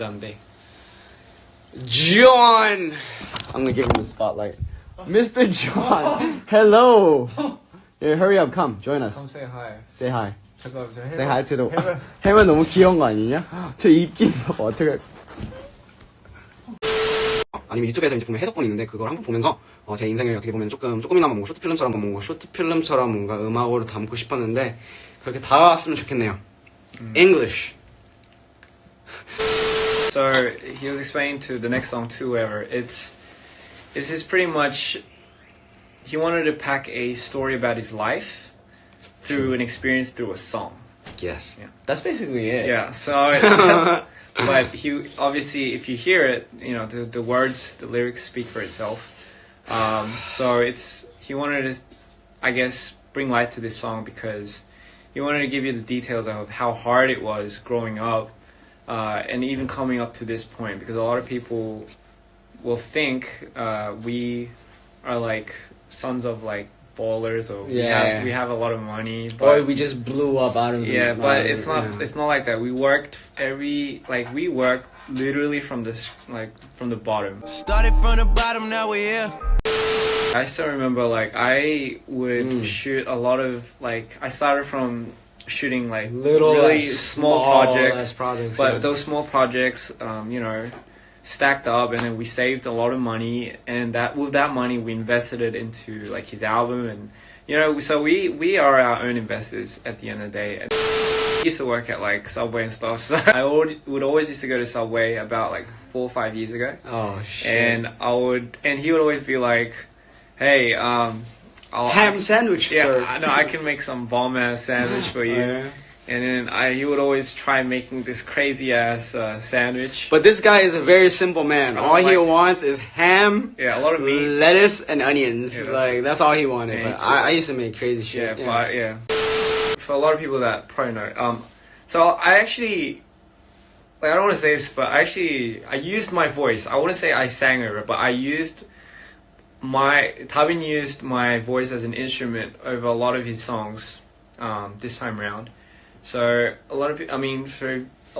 여잔데. John! I'm gonna give him the spotlight. Mr. John! Hello! Yeah, hurry up, come, join us. Come say hi. Say hi. 잠깐만, 저 Say hi to the... 해면 너무 귀여운 거 아니냐? 저 입긴 봐봐, 어떡해. 아니면 유튜브에서 이제 보면 해석본이 있는데 그걸 한번 보면서 제 인생을 어떻게 보면 조금이나마 뭔가 쇼트필름처럼 뭔가 음악으로 담고 싶었는데 그렇게 다가왔으면 좋겠네요. English. So he was explaining to the next song to whoever. It's his pretty much. He wanted to pack a story about his life through an experience through a song. Yes. Yeah. That's basically it. Yeah. So, but he obviously, if you hear it, you know the words, the lyrics speak for itself. So he wanted to, I guess, bring light to this song because he wanted to give you the details of how hard it was growing up. And even coming up to this point, because a lot of people will think we are like sons of like ballers, or we have a lot of money, but or we just blew up out of the but it's not like that. We worked literally from the bottom. Started from the bottom, now we're here. I still remember like I would shoot a lot of I started from shooting like little really small projects, but yeah. those small projects stacked up, and then we saved a lot of money, and with that money we invested it into like his album, and so we are our own investors at the end of the day. And I used to work at like Subway and stuff, so I would always used to go to Subway about like 4 or 5 years ago. Oh shit. And he would always be like, hey, ham sandwich, sir. Yeah, no, I can make some bomb ass sandwich for you. Yeah. And then he would always try making this crazy ass sandwich. But this guy is a very simple man. All he wants is ham, a lot of meat, lettuce, and onions. Yeah, that's all he wanted. But I used to make crazy shit. For a lot of people that probably know. So I actually, I don't want to say this, but I used my voice. I wouldn't say I sang over it, but Tabin used my voice as an instrument over a lot of his songs this time around. So for a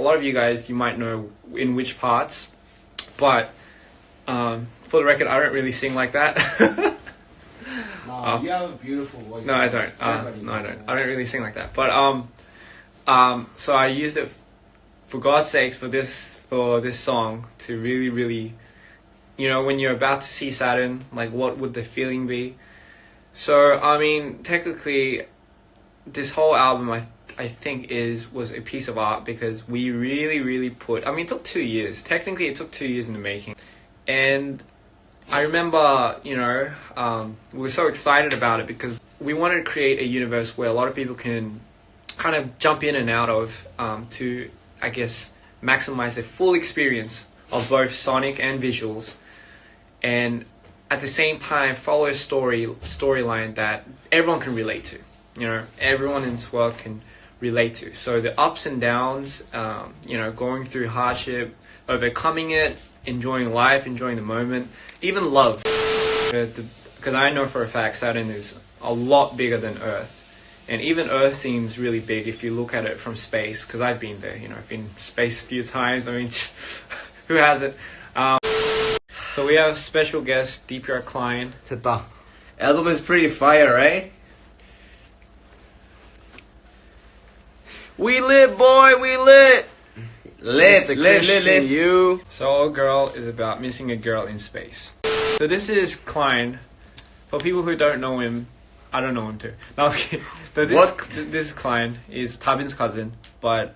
lot of you guys, you might know in which parts, but for the record, I don't really sing like that. You have a beautiful voice. No, I don't. No, I don't. I don't really sing like that. But so I used it for God's sake for this song to really, really. When you're about to see Saturn, like what would the feeling be? So, technically, this whole album, I think was a piece of art because we really, really it took 2 years. Technically, it took 2 years in the making. And I remember, we were so excited about it because we wanted to create a universe where a lot of people can kind of jump in and out of to, I guess, maximize their full experience of both sonic and visuals. And at the same time, follow a storyline that everyone can relate to. Everyone in this world can relate to. So the ups and downs, going through hardship, overcoming it, enjoying life, enjoying the moment, even love. Because I know for a fact Saturn is a lot bigger than Earth. And even Earth seems really big if you look at it from space. Because I've been there, I've been in space a few times. Who hasn't? So we have special guest DPR Cline. 됐다. Album is pretty fire, right? We lit, boy, we lit. Lit. You. So All Girl is about missing a girl in space. So this is Cline. For people who don't know him, I don't know him too. No, I was kidding. But this Cline is Tabin's cousin, but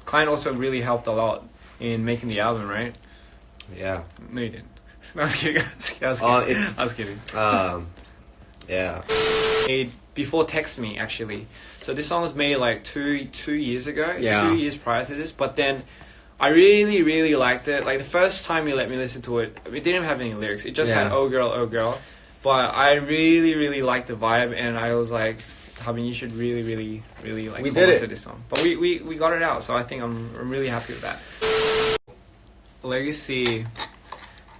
Cline also really helped a lot in making the album, right? Yeah. No, you didn't. No, I was kidding. I was kidding. Yeah. Made before Text Me, actually. So this song was made like two years ago. Yeah. 2 years prior to this. But then I really, really liked it. Like the first time you let me listen to it, it didn't have any lyrics. It just had Oh Girl, Oh Girl. But I really, really liked the vibe, and I was like, Tabin, you should really, really, really like come into this song. But we got it out, so I think I'm really happy with that. Legacy,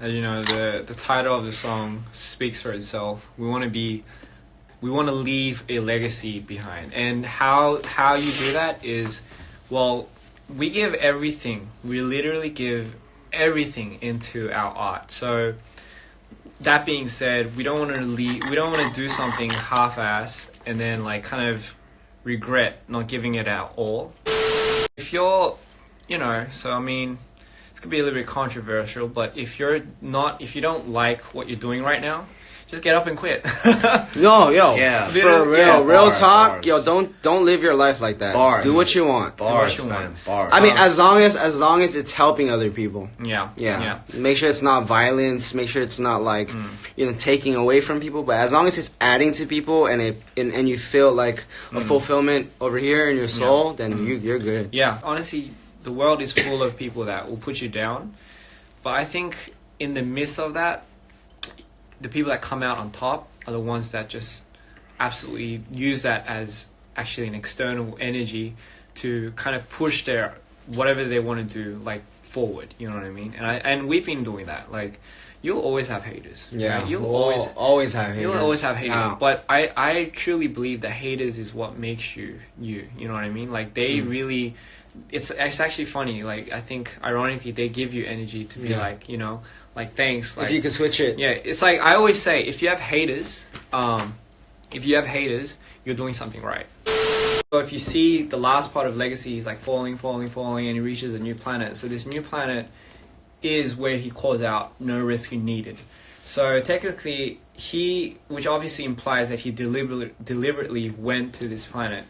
as you know, the title of the song speaks for itself. We want to leave a legacy behind, and how you do that is, well, we give everything. We literally give everything into our art. So that being said, we don't want to we don't want to do something half-ass and then like kind of regret not giving it our all. If you're, so I mean, it could be a little bit controversial, but if you don't like what you're doing right now, just get up and quit. No, yo, Yeah. for real, Yeah, real bars, talk, bars. yo, don't live your life like that. Bars. Do what you want. Bars, you want. man. Bars. I mean, as long as it's helping other people. Yeah. Make sure it's not violence. Make sure it's not like taking away from people. But as long as it's adding to people and you feel like a fulfillment over here in your soul, then you're good. Yeah, honestly, the world is full of people that will put you down. But I think in the midst of that, the people that come out on top are the ones that just absolutely use that as actually an external energy to kind of push their whatever they want to do like forward. You know what I mean? And we've been doing that. Like, you'll always have haters. Yeah, right? You'll always have haters. You'll always have haters. Yeah. But I truly believe that haters is what makes you. You know what I mean? Like, they really. It's actually funny. Like, I think ironically they give you energy to be like, like, thanks. Like, If you could switch it. yeah, it's like I always say, if you have haters, you're doing something right. So if you see the last part of Legacy, he's like falling, and he reaches a new planet. So this new planet is where he calls out no rescue needed. So technically, which obviously implies that he deliberately went to this planet,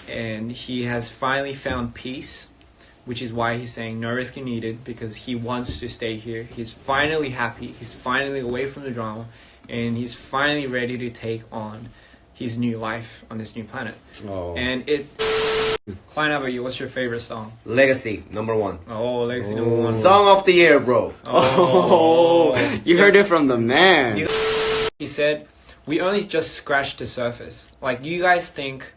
and he has finally found peace, which is why he's saying no rescue needed, because he wants to stay here. He's finally happy. He's finally away from the drama, and he's finally ready to take on his new life on this new planet. Oh. And Cline, how about you? What's your favorite song? Legacy, #1. Oh, Legacy #1. Song of the year, bro. Oh, you heard it from the man. He said, we only just scratched the surface. Like, you guys think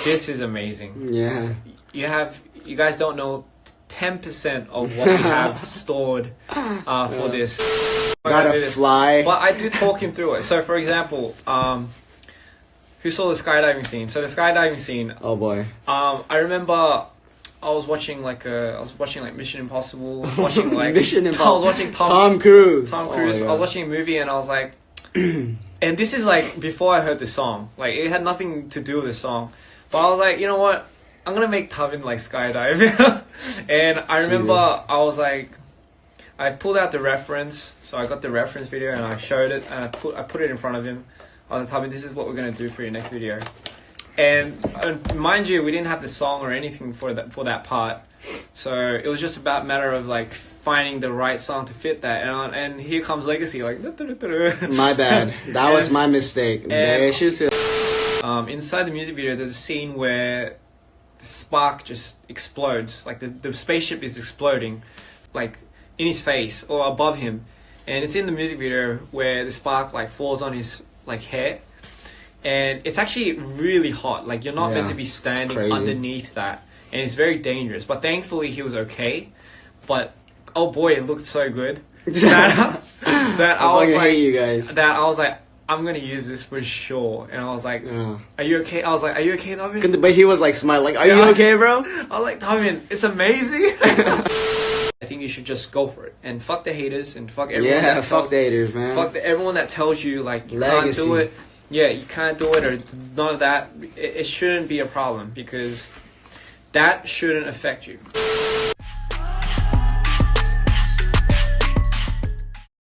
this is amazing. Yeah. You guys don't know 10% of what we have stored for this. Gotta fly. But I do talk him through it. So, for example, who saw the skydiving scene? So the skydiving scene. Oh boy. I remember I was watching like Mission Impossible. I was watching like Mission Impossible. I was watching Tom Cruise. Tom Oh Cruise. my I was God. watching a movie and I was like, and this is like before I heard the song. Like, it had nothing to do with the song, but I was like, you know what? I'm gonna make Tavin like skydive. And I remember Jesus. I was like, I pulled out the reference, so I got the reference video and I showed it and I put it in front of him. I was like, Tavin, this is what we're gonna do for your next video. And mind you, we didn't have the song or anything for that part, so it was just about matter of like finding the right song to fit that. And here comes Legacy, like. My bad. That was my mistake. They should say- Inside the music video, there's a scene where the spark just explodes, like the spaceship is exploding, like in his face or above him, and it's in the music video where the spark like falls on his like hair. And it's actually really hot. Like, you're not meant to be standing crazy. underneath that. And it's very dangerous. But thankfully, he was okay. But, oh boy, it looked so good. that I was like, hate you guys. that I was like, I'm going to use this for sure. And I was like, are you okay? I was like, are you okay, Tavin? But he was like smiling. Like, are you okay, bro? I was like, Tavin, it's amazing. I think you should just go for it. And fuck the haters and fuck everyone Yeah, that fuck tells, the haters, man. fuck everyone that tells you, like, you Legacy. can't do it. Yeah, you can't do it or none of that. It shouldn't be a problem because that shouldn't affect you.